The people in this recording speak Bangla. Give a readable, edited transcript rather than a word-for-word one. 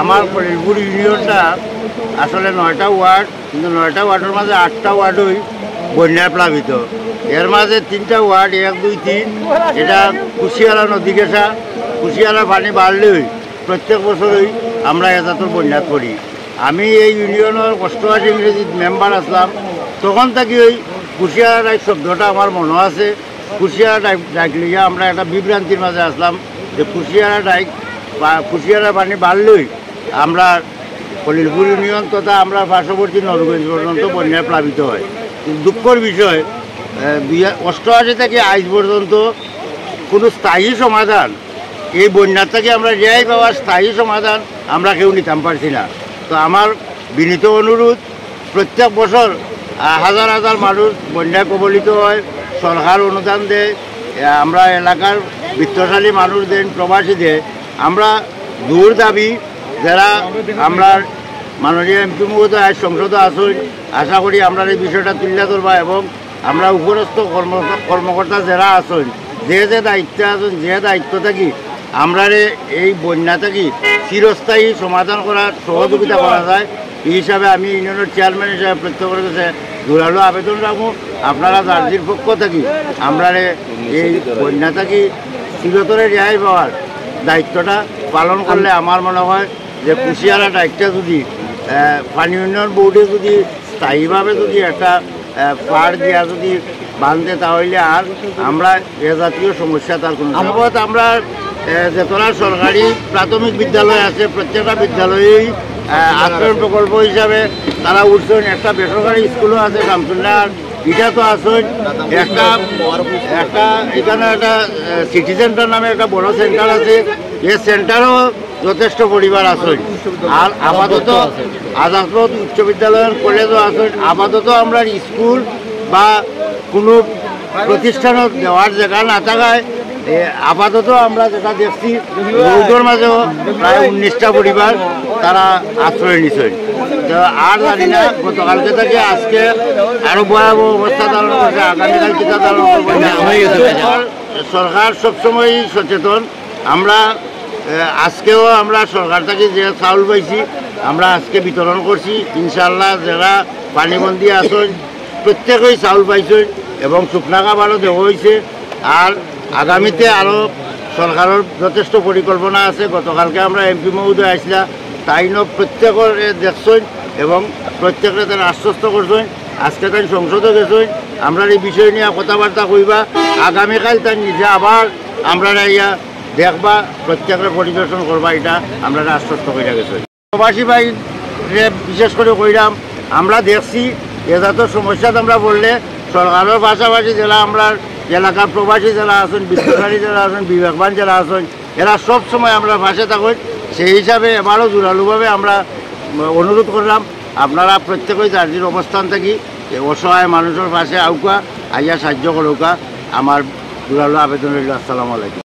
আমার ফরিদপুর ইউনিয়নটা আসলে 9টা ওয়ার্ড, কিন্তু 9টা ওয়ার্ডের মাঝে 8টা ওয়ার্ডই বন্যায় প্লাবিত। এর মাঝে 3টা ওয়ার্ড 1, 2, 3 এটা কুশিয়ারা নদী গেছা। কুশিয়ারা পানি বাড়লেই প্রত্যেক বছরই আমরা এজাতর বন্যাত পড়ি। আমি এই ইউনিয়নের 88 ইংরেজি মেম্বার আসলাম, তখন থাকি ওই কুশিয়ারা ডাইক শব্দটা আমার মনে আছে। কুশিয়ারা ডাইক লিগে আমরা একটা বিভ্রান্তির মাঝে আসলাম যে কুশিয়ারা ডাইক বা কুশিয়ারা পানি বাড়লেই আমরা ফরিদপুর ইউনিয়ন তথা আমরা পার্শ্ববর্তী নরগঞ্জ পর্যন্ত বন্যায় প্লাবিত হয়। দুঃখের বিষয় 2088 থেকে আজ পর্যন্ত কোনো স্থায়ী সমাধান, এই বন্যার থেকে আমরা রেহাই পাওয়ার স্থায়ী সমাধান আমরা কেউ নিতাম পারছি না। তো আমার বিনীত অনুরোধ, প্রত্যেক বছর হাজার হাজার মানুষ বন্যায় কবলিত হয়, সরকার অনুদান দেয়, আমরা এলাকার বিত্তশালী মানুষ দেন, প্রবাসী দেয়। আমরা দূর দাবি যারা আমরা মাননীয় এমপি মহোদয় আজ সংসদে আসুন, আশা করি আমরা এই বিষয়টা তুলে ধরবা এবং আমরা উপরস্থ কর্মকর্তা যারা আসুন, যে দায়িত্বে আসুন, যে দায়িত্ব থাকি আমরা এই বন্যা থেকে চিরস্থায়ী সমাধান করার সহযোগিতা করা যায়, এই হিসাবে আমি ইউনিয়নের চেয়ারম্যান হিসাবে প্রত্যেকের কাছে জোরালো আবেদন রাখবো। আপনারা জার্জির পক্ষ থাকি আমরা এই বন্যা থেকে চিরতরে রেহাই পাওয়ার দায়িত্বটা পালন করলে আমার মনে হয় যে কুশিয়ারা ডাইকটা যদি পানি উন্নয়ন বোর্ডে যদি স্থায়ীভাবে যদি একটা পাড় দেওয়া যদি বাঁধে, তাহলে আর আমরা এ জাতীয় সমস্যা তার কোনো সম্ভবত আমরা যতটা সরকারি প্রাথমিক বিদ্যালয় আছে প্রত্যেকটা বিদ্যালয়েই আশ্রয় প্রকল্প হিসাবে তারা উঠছেন। একটা বেসরকারি স্কুলও আছে শামসুল্লাহ, এটা তো আসেন। একটা এখানে একটা সিটি সেন্টার নামে একটা বড় সেন্টার আছে, এই সেন্টারও যথেষ্ট পরিবার আসেন। আর আপাতত আজাদপথ উচ্চ বিদ্যালয়ের কলেজও আসেন। আপাতত আমরা স্কুল বা কোনো প্রতিষ্ঠানও দেওয়ার জায়গা না থাকায় আপাতত আমরা যেটা দেখছি রৌদর মাঝেও প্রায় 19টা পরিবার তারা আশ্রয় নিচ্ছেন। তো আর জানি না গতকালকে থেকে আজকে আরো ভয়াবহ অবস্থা ধারণ করছে, আগামীকাল টিকা ধারণ করবে। সরকার সবসময় সচেতন। আমরা আজকেও আমরা সরকার থেকে যে চাউল পাইছি আমরা আজকে বিতরণ করছি। ইনশাল্লাহ যারা পানিবন্দী আছেন প্রত্যেকেই চাউল পাইছেন এবং শুকনা খাবারও দেওয়া হয়েছে। আর আগামীতে আরও সরকারের যথেষ্ট পরিকল্পনা আছে। গতকালকে আমরা এমপি মহোদয় আসলা, তাই প্রত্যেকের দেখছেন এবং প্রত্যেকে তারা আশ্বস্ত করছেন। আজকে তাই সংসদে গেছেন, আমরা এই বিষয় নিয়ে কথাবার্তা কইবা। আগামীকাল তাই নিজে আবার আমরা ইয়া দেখবা, প্রত্যেকের পরিদর্শন করবা, এটা আমরা আশ্বস্ত করে গেছেন। প্রবাসী ভাই বিশেষ করে কইলাম, আমরা দেখছি এ জাতীয় সমস্যাতে আমরা বললে সরকারের পাশাপাশি যারা আমরা এলাকার প্রবাসী যারা আছেন, বিত্তশালী যারা আছেন, বিবেকবান যারা আছেন, এরা সব সময় আমরা পাশে থাকেন। সেই হিসাবে এবারও জোরালোভাবে আমরা অনুরোধ করলাম আপনারা প্রত্যেকেই জার্জির অবস্থান থাকি অসহায় মানুষের পাশে আউকা আইয়া সাহায্য করুকা। আমার জোরালো আবেদন রইল। আসসালামু আলাইকুম।